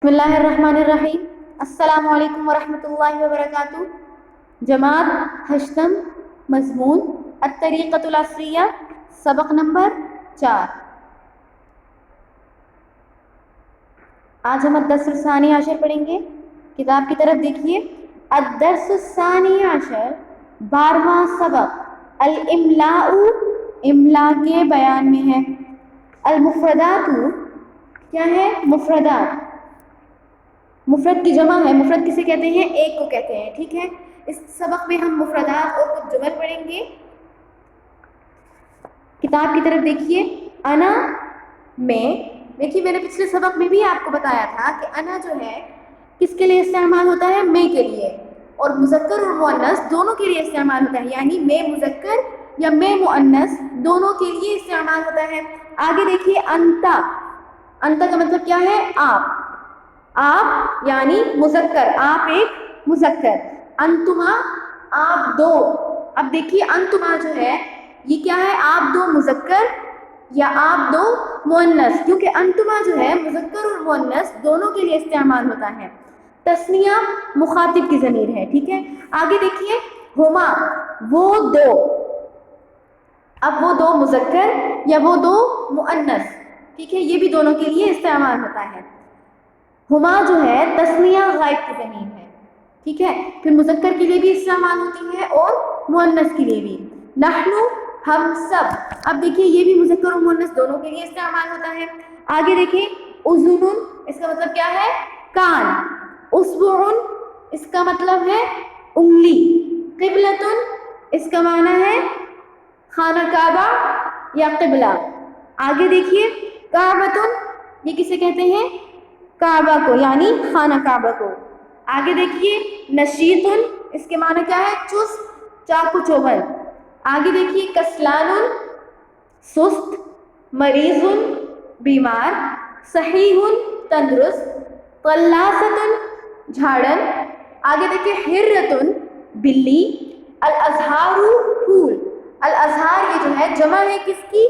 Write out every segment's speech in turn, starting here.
بسم اللہ الرحمن الرحیم۔ السلام علیکم ورحمۃ اللہ وبرکاتہ۔ جماعت ہشتم، مضمون الطریقۃ العصریہ، سبق نمبر 4۔ آج ہم الدرس الثانی عشر پڑھیں گے۔ کتاب کی طرف دیکھیے۔ الدرس الثانی عشر، 12واں سبق، الاملاء، املا کے بیان میں ہے۔ المفردات، کیا ہے؟ مفردات، مفرد کی جمع ہے۔ مفرد کسے کہتے ہیں؟ ایک کو کہتے ہیں، ٹھیک ہے۔ اس سبق میں ہم مفردات اور کچھ جمل پڑھیں گے۔ کتاب کی طرف دیکھیے۔ انا میں، دیکھیے میں نے پچھلے سبق میں بھی آپ کو بتایا تھا کہ انا جو ہے کس کے لیے استعمال ہوتا ہے؟ میں کے لیے، اور مذکر اور مؤنث دونوں کے لیے استعمال ہوتا ہے، یعنی میں مذکر یا میں مؤنث دونوں کے لیے استعمال ہوتا ہے۔ آگے دیکھیے۔ انتا، انتا کا مطلب کیا ہے؟ آپ، آپ یعنی مذکر، آپ ایک مذکر۔ انتما، آپ دو۔ اب دیکھیے انتما جو ہے یہ کیا ہے؟ آپ دو مذکر یا آپ دو مؤنث، کیونکہ انتما جو ہے مذکر اور مؤنث دونوں کے لیے استعمال ہوتا ہے۔ تثنیہ مخاطب کی ضمیر ہے، ٹھیک ہے۔ آگے دیکھیے۔ ہما، وہ دو۔ اب وہ دو مذکر یا وہ دو مؤنث، ٹھیک ہے، یہ بھی دونوں کے لیے استعمال ہوتا ہے۔ ہما جو ہے تثنیہ غائب کی ضمیر ہے، ٹھیک ہے، پھر مذکر کے لیے بھی استعمال ہوتی ہے اور مؤنث کے لیے بھی۔ نحن، ہم سب۔ اب دیکھیے یہ بھی مذکر اور مؤنث دونوں کے لیے استعمال ہوتا ہے۔ آگے دیکھیے۔ اذن، اس کا مطلب کیا ہے؟ کان۔ اصبع، اس کا مطلب ہے انگلی۔ قبلۃ، اس کا معنی ہے خانہ کعبہ یا قبلہ۔ آگے دیکھیے۔ کعبۃ، یہ کسے کہتے ہیں؟ کعبہ کو، یعنی خانہ کعبہ کو۔ آگے دیکھیے۔ نشیط، اس کے معنی کیا ہے؟ چست، چاقو چوبل۔ آگے دیکھیے۔ کسلان، سست۔ مریض، بیمار۔ صحیح، تندرست۔ قلاصۃ، جھاڑن۔ آگے دیکھیے۔ حرۃ، بلی۔ الازہار، پھول۔ الازہار یہ جو ہے جمع ہے کس کی؟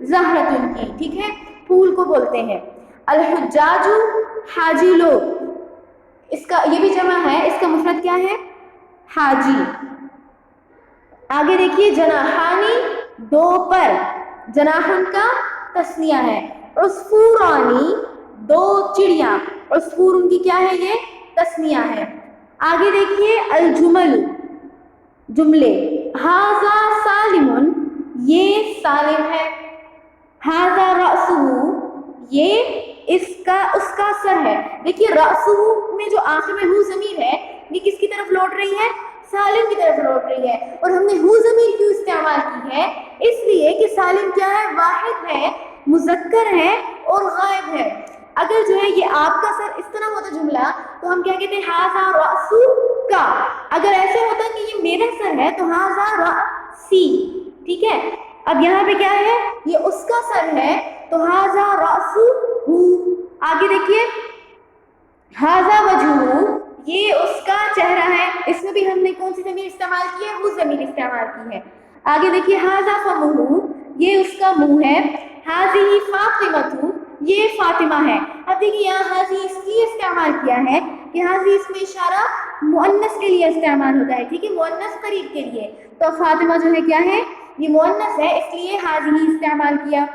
زہرۃ کی، ٹھیک ہے، پھول کو بولتے ہیں۔ الحجاج، حاجی لوگ، اس کا یہ بھی جمع ہے، اس کا مفرد کیا ہے؟ حاجی۔ آگے دیکھیے۔ جناحانی، دو پر۔ جناحن کا تثنیہ ہے۔ عصفورانی، دو چڑیاں۔ عصفور ان کی کیا ہے؟ یہ تثنیہ ہے۔ آگے دیکھیے۔ الجمل، جملے۔ ھذا سالم، یہ سالم ہے۔ ھذا رأسہ، یہ اس کا سر ہے۔ دیکھیے رأسہ میں جو آخر میں ہو ضمیر ہے یہ کس کی طرف لوٹ رہی ہے؟ سالم کی طرف لوٹ رہی ہے۔ اور ہم نے ہو ضمیر کیوں استعمال کی ہے؟ اس لیے کہ سالم کیا ہے؟ واحد ہے، مذکر ہے اور غائب ہے۔ اگر جو ہے یہ آپ کا سر اس طرح ہوتا جملہ تو ہم کیا کہتے ہیں؟ ھذا رأسک۔ اگر ایسے ہوتا کہ یہ میرا سر ہے تو ھذا رأسی، ٹھیک ہے۔ اب یہاں پہ کیا ہے؟ یہ اس کا سر ہے تو ھذا رأسہ۔ آگے دیکھیے۔ ھذا وجہہ، یہ اس کا چہرہ ہے۔ اس میں بھی ہم نے کون سی ضمیر استعمال کی ہے؟ وہ ضمیر استعمال کی ہے۔ آگے دیکھیے۔ ھذا فمہ، یہ اس کا منہ ہے۔ ھذہ فاطمۃ، یہ فاطمہ ہے۔ اب دیکھیے یہاں ھذہ اس لیے استعمال کیا ہے کہ ھذہ اس میں اشارہ مؤنث کے لیے استعمال ہوتا ہے، ٹھیک ہے، مؤنث قریب کے لیے۔ تو فاطمہ جو ہے کیا ہے؟ یہ مؤنث ہے، اس لیے ھذہ استعمال کیا۔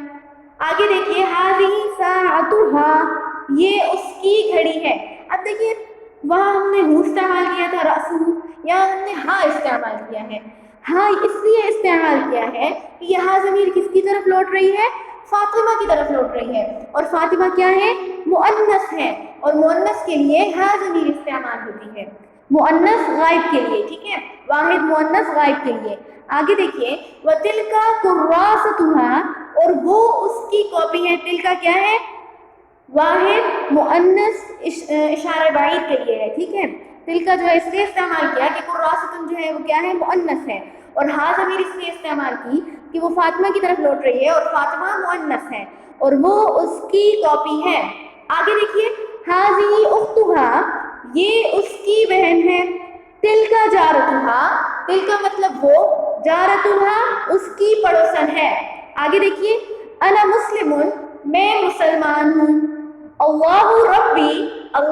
آگے دیکھیے۔ ھذہ ساعتھا، یہ اس کی گھڑی ہے۔ اب دیکھیے وہاں ہم نے ہو استعمال کیا تھا رأسہ، یہاں ہم نے ہاں استعمال کیا ہے۔ ہاں اس لیے استعمال کیا ہے کہ یہاں ضمیر کس کی طرف لوٹ رہی ہے؟ فاطمہ کی طرف لوٹ رہی ہے، اور فاطمہ کیا ہے؟ مؤنث ہے، اور مؤنث کے لیے ہاں ضمیر استعمال ہوتی ہے، مؤنث غائب کے لیے، ٹھیک ہے، واحد مؤنث غائب کے لیے۔ آگے دیکھیے۔ وَتِلْكَ كُرَّاسَتُهَا، اور وہ اس کی کاپی ہے۔ تلکا کیا ہے؟ واحد مؤنث اشارہ بعید کے لیے ہے، ٹھیک ہے۔ تلکا جو ہے اس لیے استعمال کیا کہ قراصۃ جو ہے وہ کیا ہے؟ مؤنث ہے، اور ہاں ضمیر اس لیے استعمال کی کہ وہ فاطمہ کی طرف لوٹ رہی ہے، اور فاطمہ مؤنث ہے اور وہ اس کی کاپی ہے۔ آگے دیکھیے۔ ھذہ اختها، یہ اس کی بہن ہے۔ تلکا جارتھا، تلکا مطلب وہ، جارتھا اس کی پڑوسن ہے۔ آگے دیکھیے۔ انا مسلم، میں مسلمان ہوں۔ اللہ ربی، اللہ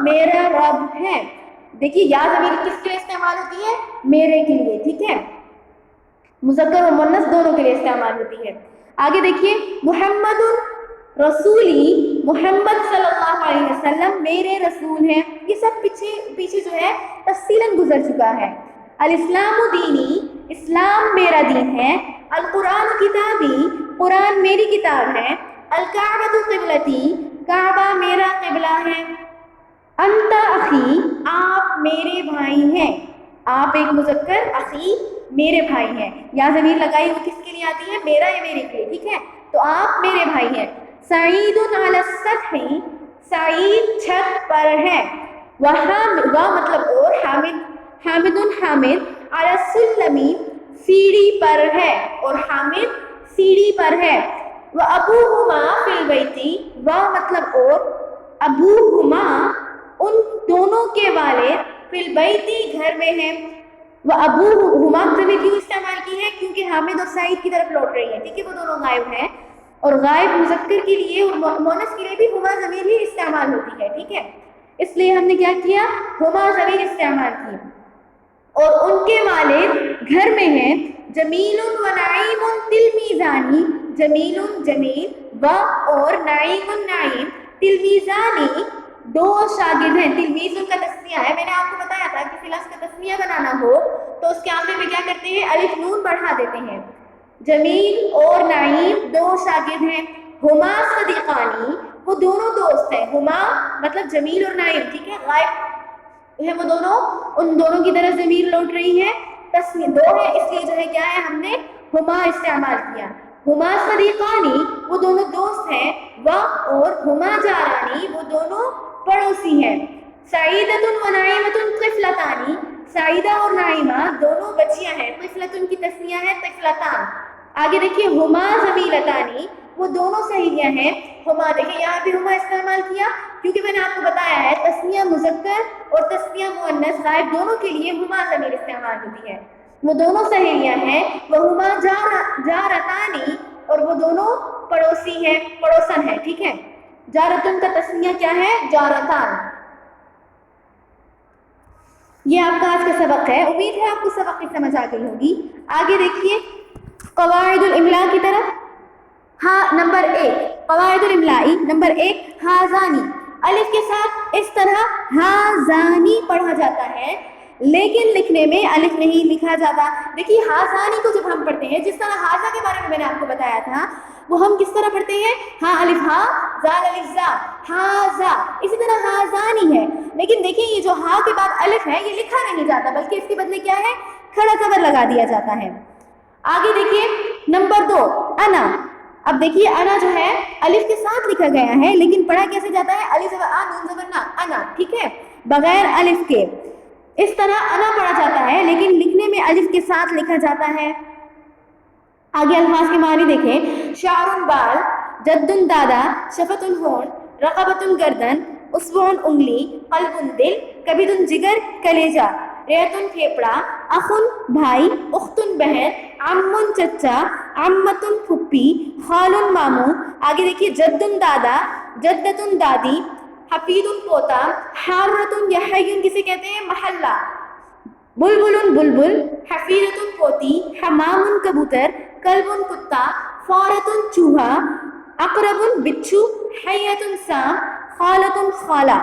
میرا رب ہے. دیکھیے یا ضمیر کس کے لیے استعمال ہوتی ہے؟ میرے کے لیے. ٹھیک ہے، مذکر و مؤنث دونوں کے لیے استعمال ہوتی ہے. آگے دیکھیے محمد رسولی، محمد صلی اللہ علیہ وسلم میرے رسول ہیں. یہ سب پیچھے جو ہے تفصیلاً گزر چکا ہے. الاسلام دینی، اسلام میرا دین ہے. القرآن کتابی، قرآن میری کتاب ہے. الکعبۃ قبلتی، کعبہ میرا قبلہ ہے. انت اخی، آپ میرے بھائی ہیں. آپ ایک مذکر، اخی میرے بھائی ہیں. یا ضمیر لگائی وہ کس کے لیے آتی ہے؟ میرا یا میرے کے لیے. ٹھیک ہے، تو آپ میرے بھائی ہیں. سعید علی السطح، سعید چھت پر ہے. و مطلب اور، حامد حامد علی السلم، سیڑھی پر ہے، اور حامد سیڑھی پر ہے. و ابوہما فی البیت، و مطلب اور، ابوہما ان دونوں کے والد، فی البیت گھر میں ہیں. وہ ابوہما ضمیر کیوں استعمال کی ہے؟ کیونکہ حامد اور سعید کی طرف لوٹ رہی ہے. ٹھیک ہے، وہ دونوں غائب ہیں، اور غائب مذکر کے لیے اور مؤنث کے لیے بھی ہما ضمیر ہی استعمال ہوتی ہے. ٹھیک ہے، اس لیے ہم نے کیا کیا؟ ہما ضمیر استعمال کی. اور ان کے والد گھر میں ہیں. جمیل و نعیم تلمیزانی، جمیل جمیل، و اور نعیم نعیم تلمیزانی دو شاگرد ہیں. تلمیز ان کا تسنیہ ہے. میں نے آپ کو بتایا تھا کہ لفظ کا تسنیہ بنانا ہو تو اس کے آخر میں کیا کرتے ہیں؟ الف نون بڑھا دیتے ہیں. جمیل اور نعیم دو شاگرد ہیں. ہما صدیقانی، وہ دونوں دوست ہیں. ہما مطلب جمیل اور نعیم. ٹھیک ہے، غائب ہے وہ دونوں، ان دونوں کی طرف ضمیر لوٹ رہی ہے. تسنیہ دو ہے، اس لیے جو ہے کیا ہے؟ ہم نے ہما استعمال کیا. ہما صدیقانی، وہ دونوں دوست ہیں. و اور ہما جارانی، وہ دونوں پڑوسی ہیں. سعیدۃ و نعیمۃ طفلتانی، سعیدہ اور نعیمہ دونوں بچیاں ہیں. طفلۃ کی تسنیہ ہے طفلتان. آگے دیکھیے ہما زمیلتانی، وہ دونوں سہیلیاں ہیں. ہما دیکھیے یہاں پہ ہما استعمال کیا کیونکہ میں نے آپ کو بتایا ہے تسنیہ مذکر اور تسنیہ مؤنث غائب دونوں کے لیے ہما ضمیر استعمال ہوتی ہے. وہ دونوں سہیلیاں ہیں. وہ ہما جارتانی، اور وہ دونوں پڑوسی ہیں، پڑوسن ہیں. ٹھیک ہے، جارتن کا تسنیہ کیا ہے؟ جارتان. یہ آپ کا آج کا سبق ہے. امید ہے آپ کو سبق کی سمجھ آ گئی ہوگی. آگے دیکھیے قواعد الاملاء کی طرف. ہاں نمبر 1 قواعد الاملائی. نمبر 1 ہازانی، الف کے ساتھ اس طرح ہازانی پڑھا جاتا ہے، لیکن لکھنے میں الف نہیں لکھا جاتا. دیکھیے ہازانی کو جب ہم پڑھتے ہیں، جس طرح ہازا کے بارے میں نے آپ کو بتایا تھا، وہ ہم کس طرح پڑھتے ہیں؟ ہاں الف ہا، زال الف زا، ہازا. اسی طرح ہازانی ہے، لیکن دیکھیے یہ جو ہا کے بعد الف ہے یہ لکھا نہیں جاتا، بلکہ اس کے بدلے کیا ہے؟ کھڑا زبر لگا دیا جاتا ہے. آگے دیکھیے نمبر 2 انا. اب دیکھیے انا جو ہے الف کے ساتھ لکھا گیا ہے، لیکن پڑھا کیسے جاتا ہے؟ الف زبر آ، نون زبر نا، انا. ٹھیک ہے، بغیر الف کے. اس طرح انا پڑھا جاتا ہے، لیکن لکھنے میں الف کے ساتھ لکھا جاتا ہے. آگے الفاظ کے معنی دیکھیں. شعر بال، جد دادا، شفت ہونٹ، رقبت گردن، اصبع انگلی، قلب دل، کبد جگر کلیجہ، ریتن پھیپڑا، اخن بھائی، اختن بہن، عمن چچا، عمتن پھپھی، خالن ماموں. آگے دیکھیے جدن دادا، جدتن دادی، حفید پوتا، حارتن یا حیون کسے کہتے ہیں؟ محلہ. بلبل بلبل، حفیظتن پوتی، حمام کبوتر، کلب کتا، فارتن چوہا، اقرب بچھو، حیتن سانپ، خالتن خالہ.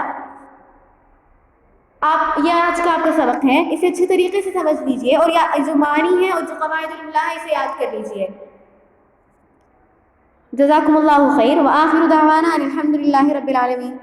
آپ یہ آج کا آپ کا سبق ہے، اسے اچھے طریقے سے سمجھ لیجئے، اور یا جو معنی ہے اور جو قواعد الاملاء ہے اسے یاد کر لیجئے. جزاکم اللہ خیر، وآخر دعوانا الحمد للہ رب العالمین.